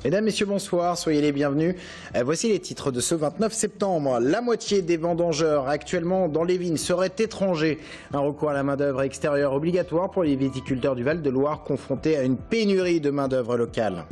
Mesdames, Messieurs, bonsoir, soyez les bienvenus. Voici les titres de ce 29 septembre. La moitié des vendangeurs actuellement dans les vignes seraient étrangers. Un recours à la main-d'œuvre extérieure obligatoire pour les viticulteurs du Val-de-Loire confrontés à une pénurie de main-d'œuvre locale.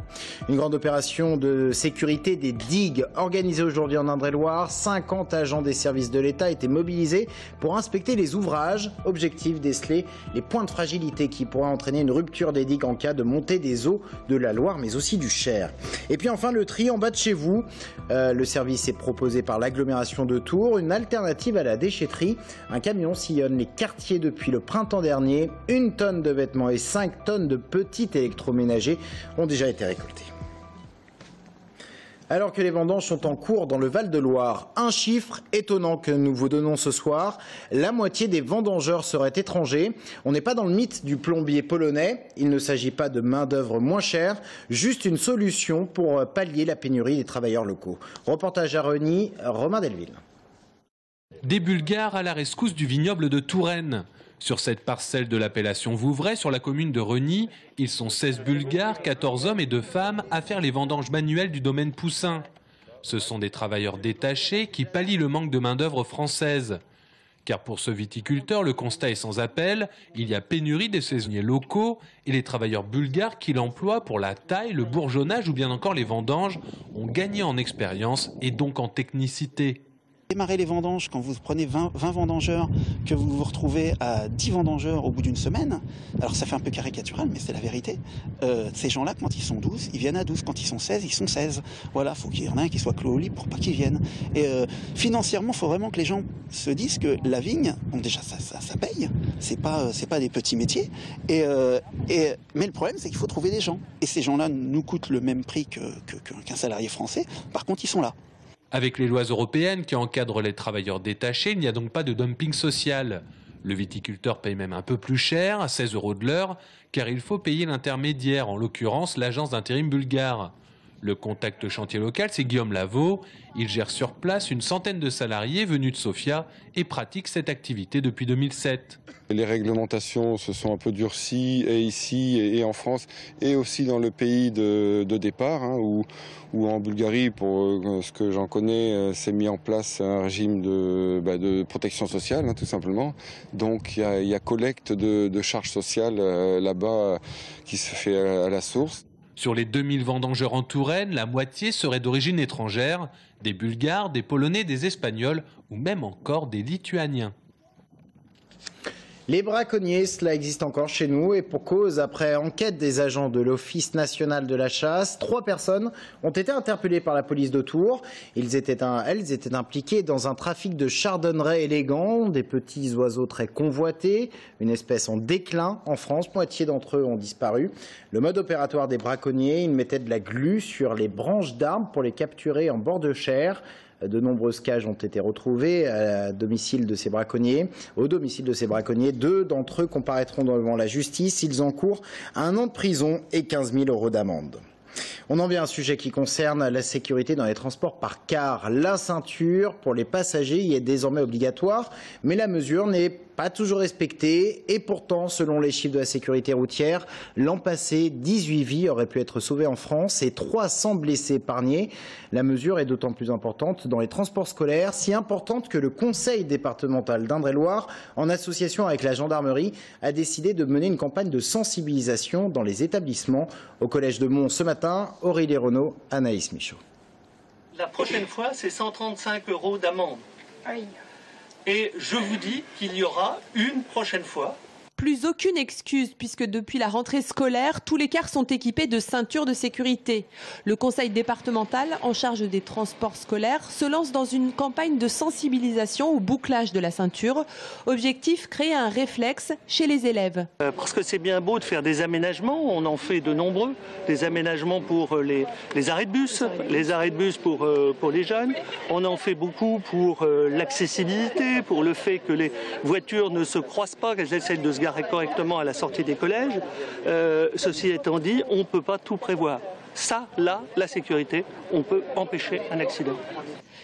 Une grande opération de sécurité des digues organisée aujourd'hui en Indre-et-Loire. 50 agents des services de l'État étaient mobilisés pour inspecter les ouvrages. Objectif déceler les points de fragilité qui pourraient entraîner une rupture des digues en cas de montée des eaux de la Loire, mais aussi du Cher. Et puis enfin le tri en bas de chez vous. Le service est proposé par l'agglomération de Tours, une alternative à la déchetterie. Un camion sillonne les quartiers depuis le printemps dernier. 1 tonne de vêtements et 5 tonnes de petits électroménagers ont déjà été récoltés. Alors que les vendanges sont en cours dans le Val-de-Loire, un chiffre étonnant que nous vous donnons ce soir, la moitié des vendangeurs seraient étrangers. On n'est pas dans le mythe du plombier polonais, il ne s'agit pas de main-d'œuvre moins chère, juste une solution pour pallier la pénurie des travailleurs locaux. Reportage à Reny, Romain Delville. Des Bulgares à la rescousse du vignoble de Touraine. Sur cette parcelle de l'appellation Vouvray, sur la commune de Reny, ils sont 16 Bulgares, 14 hommes et 2 femmes à faire les vendanges manuelles du domaine Poussin. Ce sont des travailleurs détachés qui pallient le manque de main-d'œuvre française. Car pour ce viticulteur, le constat est sans appel, il y a pénurie des saisonniers locaux et les travailleurs bulgares qui l'emploient pour la taille, le bourgeonnage ou bien encore les vendanges ont gagné en expérience et donc en technicité. Démarrer les vendanges, quand vous prenez 20 vendangeurs, que vous vous retrouvez à 10 vendangeurs au bout d'une semaine, alors ça fait un peu caricatural, mais c'est la vérité. Ces gens-là, quand ils sont 12, ils viennent à 12. Quand ils sont 16, ils sont 16. Voilà, il faut qu'il y en ait un qui soit clos au lit pour pas qu'ils viennent. Et financièrement, il faut vraiment que les gens se disent que la vigne, bon déjà ça paye, c'est pas des petits métiers. Mais le problème, c'est qu'il faut trouver des gens. Et ces gens-là nous coûtent le même prix qu'un salarié français. Par contre, ils sont là. Avec les lois européennes qui encadrent les travailleurs détachés, il n'y a donc pas de dumping social. Le viticulteur paye même un peu plus cher, à 16 € de l'heure, car il faut payer l'intermédiaire, en l'occurrence l'agence d'intérim bulgare. Le contact chantier local, c'est Guillaume Lavaux. Il gère sur place une centaine de salariés venus de Sofia et pratique cette activité depuis 2007. Les réglementations se sont un peu durcies et ici et en France et aussi dans le pays de départ, hein, où en Bulgarie, pour ce que j'en connais, s'est mis en place un régime de protection sociale, hein, tout simplement. Donc il y a collecte de charges sociales là-bas qui se fait à la source. Sur les 2000 vendangeurs en Touraine, la moitié serait d'origine étrangère, des Bulgares, des Polonais, des Espagnols ou même encore des Lituaniens. Les braconniers, cela existe encore chez nous et pour cause, après enquête des agents de l'Office national de la chasse, 3 personnes ont été interpellées par la police de Tours. Elles étaient impliquées dans un trafic de chardonnerets élégants, des petits oiseaux très convoités, une espèce en déclin en France. Moitié d'entre eux ont disparu. Le mode opératoire des braconniers, ils mettaient de la glu sur les branches d'arbres pour les capturer en bord de chair. De nombreuses cages ont été retrouvées au domicile de ces braconniers. 2 d'entre eux comparaîtront devant la justice. Ils encourent 1 an de prison et 15 000 € d'amende. On en vient à un sujet qui concerne la sécurité dans les transports par car. La ceinture pour les passagers y est désormais obligatoire, mais la mesure n'est pas toujours respectée. Et pourtant, selon les chiffres de la sécurité routière, l'an passé, 18 vies auraient pu être sauvées en France et 300 blessés épargnés. La mesure est d'autant plus importante dans les transports scolaires, si importante que le conseil départemental d'Indre-et-Loire, en association avec la gendarmerie, a décidé de mener une campagne de sensibilisation dans les établissements. Au collège de Mons ce matin, Aurélie Renaud, Anaïs Michaud. La prochaine fois, c'est 135 € d'amende. Aïe. Et je vous dis qu'il y aura une prochaine fois. Plus aucune excuse puisque depuis la rentrée scolaire, tous les cars sont équipés de ceintures de sécurité. Le conseil départemental en charge des transports scolaires se lance dans une campagne de sensibilisation au bouclage de la ceinture. Objectif, créer un réflexe chez les élèves. Parce que c'est bien beau de faire des aménagements, on en fait de nombreux. Des aménagements pour les arrêts de bus, pour les jeunes. On en fait beaucoup pour l'accessibilité, pour le fait que les voitures ne se croisent pas, qu'elles essaient de se garer correctement à la sortie des collèges. Ceci étant dit, on ne peut pas tout prévoir. Ça, là, la sécurité, on peut empêcher un accident.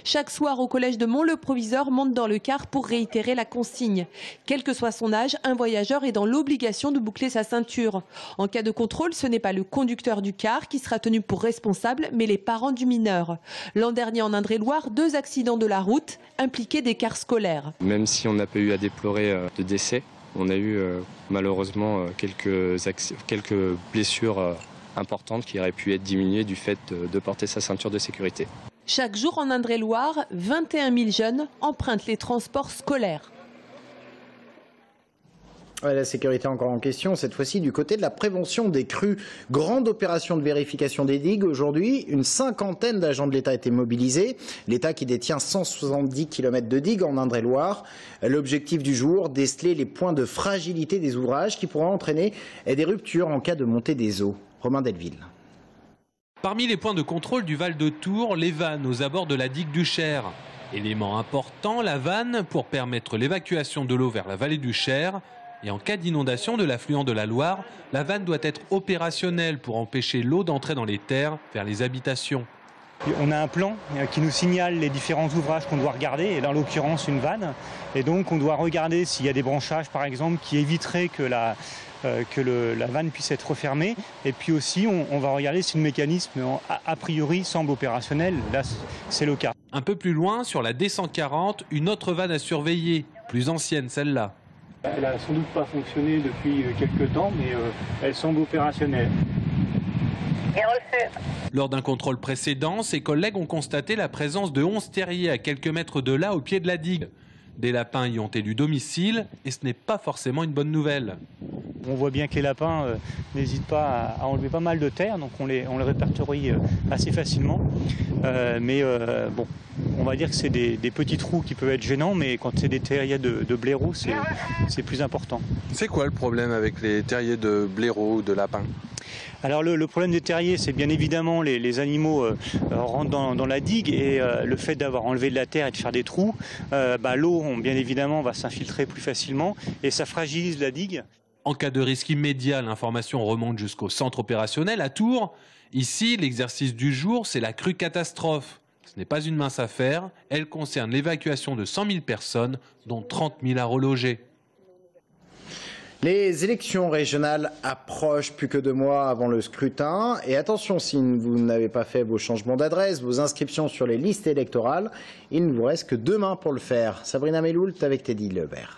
Chaque soir au collège de Mont, le proviseur monte dans le car pour réitérer la consigne. Quel que soit son âge, un voyageur est dans l'obligation de boucler sa ceinture. En cas de contrôle, ce n'est pas le conducteur du car qui sera tenu pour responsable, mais les parents du mineur. L'an dernier en Indre-et-Loire, 2 accidents de la route impliquaient des cars scolaires. Même si on n'a pas eu à déplorer de décès, on a eu malheureusement quelques blessures importantes qui auraient pu être diminuées du fait de porter sa ceinture de sécurité. Chaque jour en Indre-et-Loire, 21 000 jeunes empruntent les transports scolaires. Ouais, la sécurité encore en question, cette fois-ci du côté de la prévention des crues. Grande opération de vérification des digues. Aujourd'hui, une 50aine d'agents de l'État étaient mobilisés. L'État qui détient 170 km de digues en Indre-et-Loire. L'objectif du jour, déceler les points de fragilité des ouvrages qui pourraient entraîner des ruptures en cas de montée des eaux. Romain Delville. Parmi les points de contrôle du Val de Tours, les vannes aux abords de la digue du Cher. Élément important, la vanne pour permettre l'évacuation de l'eau vers la vallée du Cher. Et en cas d'inondation de l'affluent de la Loire, la vanne doit être opérationnelle pour empêcher l'eau d'entrer dans les terres vers les habitations. On a un plan qui nous signale les différents ouvrages qu'on doit regarder, et dans l'occurrence une vanne. Et donc on doit regarder s'il y a des branchages par exemple qui éviteraient que la vanne puisse être refermée. Et puis aussi on va regarder si le mécanisme a priori semble opérationnel. Là c'est le cas. Un peu plus loin, sur la D140, une autre vanne à surveiller, plus ancienne celle-là. Elle n'a sans doute pas fonctionné depuis quelques temps, mais elle semble opérationnelle. Lors d'un contrôle précédent, ses collègues ont constaté la présence de 11 terriers à quelques mètres de là, au pied de la digue. Des lapins y ont élu domicile et ce n'est pas forcément une bonne nouvelle. On voit bien que les lapins n'hésitent pas à enlever pas mal de terre, donc on les répertorie assez facilement. Bon, on va dire que c'est des petits trous qui peuvent être gênants, mais quand c'est des terriers de blaireaux, c'est plus important. C'est quoi le problème avec les terriers de blaireaux ou de lapins ? Alors le problème des terriers, c'est bien évidemment les animaux rentrent dans la digue et le fait d'avoir enlevé de la terre et de faire des trous, l'eau bien évidemment va s'infiltrer plus facilement et ça fragilise la digue. En cas de risque immédiat, l'information remonte jusqu'au centre opérationnel à Tours. Ici, l'exercice du jour, c'est la crue catastrophe. Ce n'est pas une mince affaire, elle concerne l'évacuation de 100 000 personnes, dont 30 000 à reloger. Les élections régionales approchent plus que 2 mois avant le scrutin. Et attention, si vous n'avez pas fait vos changements d'adresse, vos inscriptions sur les listes électorales, il ne vous reste que demain pour le faire. Sabrina Meloult avec Teddy Lebert.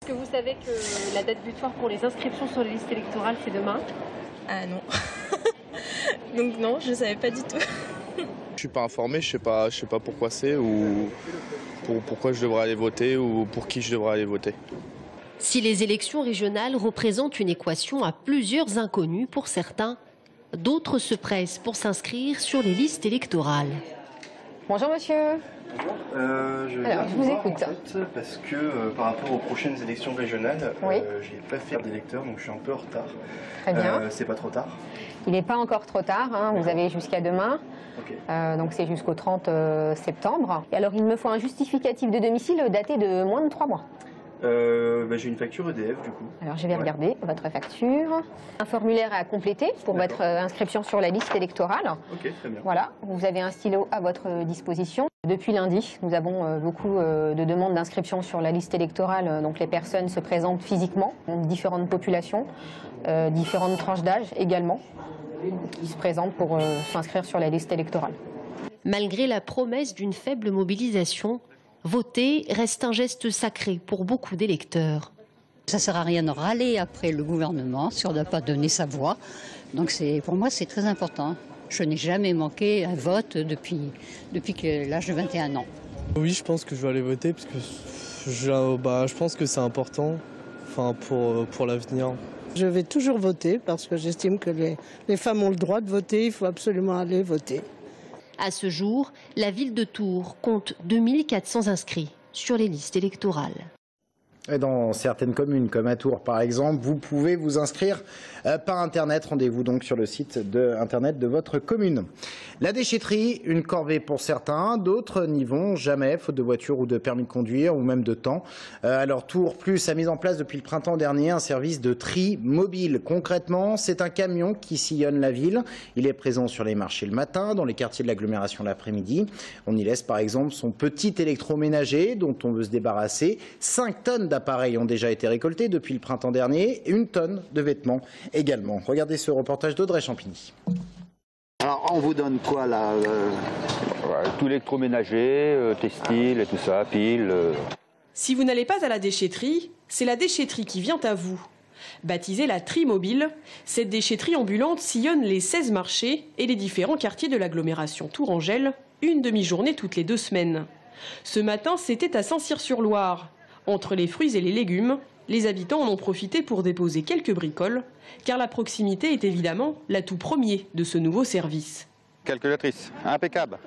Est-ce que vous savez que la date butoir pour les inscriptions sur les listes électorales, c'est demain? Ah non. Donc non, je ne savais pas du tout. Je suis pas informé, je sais pas pourquoi c'est ou pourquoi je devrais aller voter ou pour qui je devrais aller voter. Si les élections régionales représentent une équation à plusieurs inconnus pour certains, d'autres se pressent pour s'inscrire sur les listes électorales. Bonjour monsieur. Bonjour. Je vous écoute. En fait, parce que par rapport aux prochaines élections régionales, oui. J'ai pas fait d'électeur, donc je suis un peu en retard. Très bien. C'est pas trop tard? Il n'est pas encore trop tard, hein. Vous avez jusqu'à demain. Okay. Donc c'est jusqu'au 30 septembre. Et alors il me faut un justificatif de domicile daté de moins de 3 mois. J'ai une facture EDF du coup. Alors je vais regarder votre facture. Un formulaire à compléter pour votre inscription sur la liste électorale. Ok, très bien. Voilà, vous avez un stylo à votre disposition. Depuis lundi, nous avons beaucoup de demandes d'inscription sur la liste électorale. Donc les personnes se présentent physiquement, différentes populations, différentes tranches d'âge également, qui se présentent pour s'inscrire sur la liste électorale. Malgré la promesse d'une faible mobilisation, voter reste un geste sacré pour beaucoup d'électeurs. Ça ne sert à rien de râler après le gouvernement si on n'a pas donné sa voix. Donc pour moi, c'est très important. Je n'ai jamais manqué un vote depuis l'âge de 21 ans. Oui, je pense que je vais aller voter parce que je pense que c'est important pour l'avenir. Je vais toujours voter parce que j'estime que les femmes ont le droit de voter. Il faut absolument aller voter. À ce jour, la ville de Tours compte 2400 inscrits sur les listes électorales. Et dans certaines communes, comme à Tours par exemple, vous pouvez vous inscrire par Internet. Rendez-vous donc sur le site Internet de votre commune. La déchetterie, une corvée pour certains, d'autres n'y vont jamais, faute de voiture ou de permis de conduire ou même de temps. Alors Tours Plus a mis en place depuis le printemps dernier un service de tri mobile. Concrètement, c'est un camion qui sillonne la ville. Il est présent sur les marchés le matin, dans les quartiers de l'agglomération l'après-midi. On y laisse par exemple son petit électroménager dont on veut se débarrasser. 5 tonnes d'appareils ont déjà été récoltés depuis le printemps dernier et 1 tonne de vêtements également. Regardez ce reportage d'Audrey Champigny. Alors on vous donne quoi là Tout l'électroménager, textile et tout ça, piles. Si vous n'allez pas à la déchetterie, c'est la déchetterie qui vient à vous. Baptisée la Trimobile, cette déchetterie ambulante sillonne les 16 marchés et les différents quartiers de l'agglomération tourangelle, une demi-journée toutes les 2 semaines. Ce matin, c'était à Saint-Cyr-sur-Loire. Entre les fruits et les légumes, les habitants en ont profité pour déposer quelques bricoles, car la proximité est évidemment l'atout premier de ce nouveau service. Calculatrice, impeccable.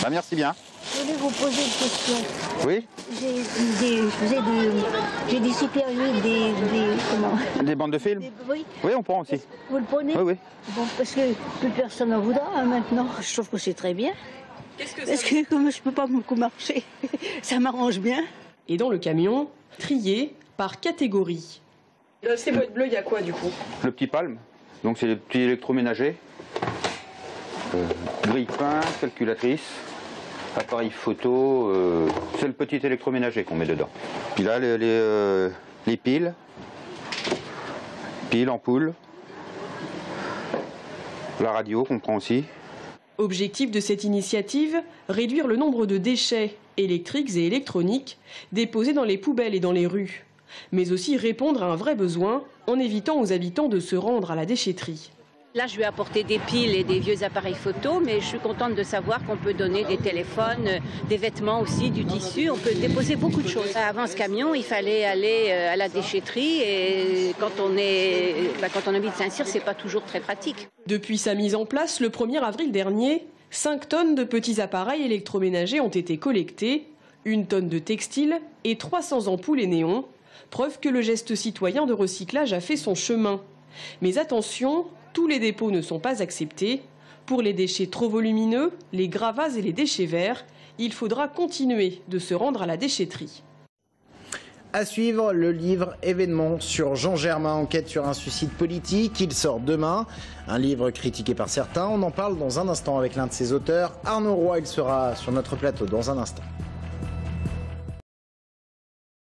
Bah, merci bien. Je voulais vous poser une question. Oui. J'ai des Super 8, des bandes de film. Oui. Oui, on prend aussi. Vous le prenez? Oui, oui. Bon, parce que plus personne n'en voudra maintenant. Je trouve que c'est très bien. Parce que comme je ne peux pas beaucoup marcher, ça m'arrange bien. Et dans le camion, trié par catégorie. Dans ces boîtes bleues, il y a quoi du coup? Le petit palme, donc c'est les petits électroménagers. Grille-pain, calculatrice, appareil photo, c'est le petit électroménager qu'on met dedans. Puis là, les piles, ampoules, la radio qu'on prend aussi. Objectif de cette initiative, réduire le nombre de déchets électriques et électroniques déposés dans les poubelles et dans les rues, mais aussi répondre à un vrai besoin en évitant aux habitants de se rendre à la déchetterie. Là, je vais apporter des piles et des vieux appareils photo, mais je suis contente de savoir qu'on peut donner des téléphones, des vêtements aussi, du tissu. On peut déposer beaucoup de choses. Avant ce camion, il fallait aller à la déchetterie et quand on habite Saint-Cyr, c'est pas toujours très pratique. Depuis sa mise en place, le 1er avril dernier, 5 tonnes de petits appareils électroménagers ont été collectés, 1 tonne de textile et 300 ampoules et néons, preuve que le geste citoyen de recyclage a fait son chemin. Mais attention, tous les dépôts ne sont pas acceptés. Pour les déchets trop volumineux, les gravats et les déchets verts, il faudra continuer de se rendre à la déchetterie. À suivre, le livre Événements sur Jean Germain, enquête sur un suicide politique. Il sort demain. Un livre critiqué par certains. On en parle dans un instant avec l'un de ses auteurs, Arnaud Roy. Il sera sur notre plateau dans un instant.